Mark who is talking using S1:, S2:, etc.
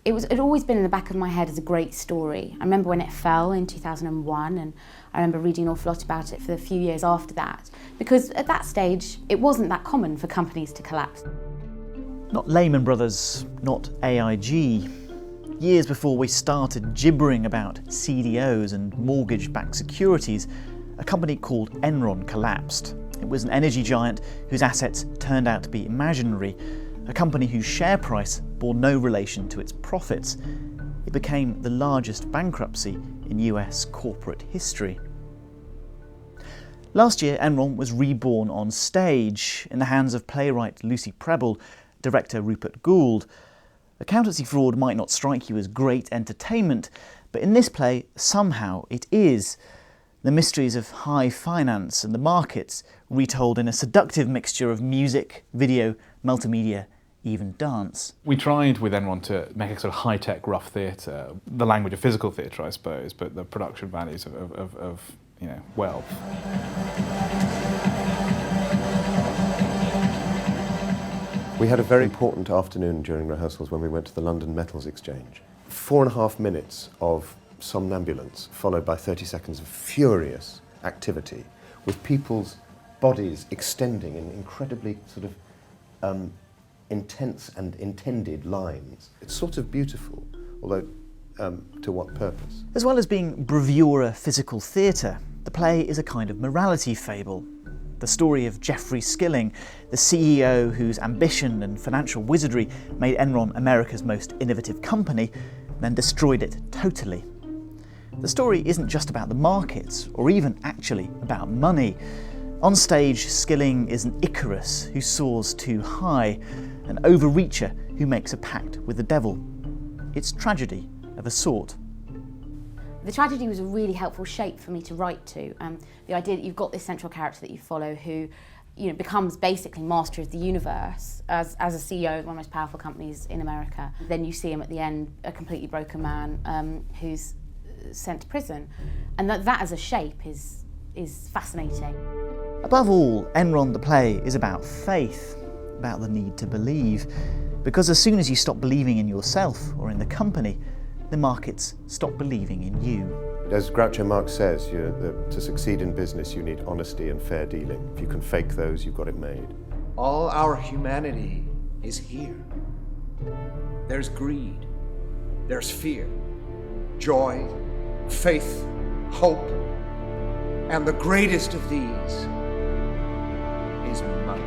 S1: It'd always been in the back of my head as a great story. I remember when it fell in 2001, and I remember reading an awful lot about it for the few years after that, because at that stage it wasn't that common for companies to collapse.
S2: Not Lehman Brothers, not AIG. Years before we started gibbering about CDOs and mortgage-backed securities, a company called Enron collapsed. It was an energy giant whose assets turned out to be imaginary, a company whose share price bore no relation to its profits. It became the largest bankruptcy in US corporate history. Last year, Enron was reborn on stage in the hands of playwright Lucy Prebble, director Rupert Goold. Accountancy fraud might not strike you as great entertainment, but in this play, somehow it is. The mysteries of high finance and the markets retold in a seductive mixture of music, video, multimedia, even dance.
S3: We tried with Enron to make a sort of high-tech rough theatre, the language of physical theatre, I suppose, but the production values of wealth.
S4: We had a very important afternoon during rehearsals when we went to the London Metals Exchange. 4.5 minutes of somnambulance, followed by 30 seconds of furious activity, with people's bodies extending in incredibly sort of intense and intended lines. It's sort of beautiful, although to what purpose?
S2: As well as being bravura physical theatre, the play is a kind of morality fable. The story of Jeffrey Skilling, the CEO whose ambition and financial wizardry made Enron America's most innovative company, then destroyed it totally. The story isn't just about the markets, or even actually about money. On stage, Skilling is an Icarus who soars too high, an overreacher who makes a pact with the devil. It's tragedy of a sort.
S1: The tragedy was a really helpful shape for me to write to. The idea that you've got this central character that you follow who becomes basically master of the universe as a CEO of one of the most powerful companies in America. Then you see him at the end, a completely broken man who's sent to prison. And that as a shape is fascinating.
S2: Above all, Enron the play is about faith, about the need to believe. Because as soon as you stop believing in yourself or in the company, the markets stop believing in you.
S4: As Groucho Marx says, to succeed in business you need honesty and fair dealing. If you can fake those, you've got it made.
S5: All our humanity is here. There's greed, there's fear, joy, faith, hope, and the greatest of these is money.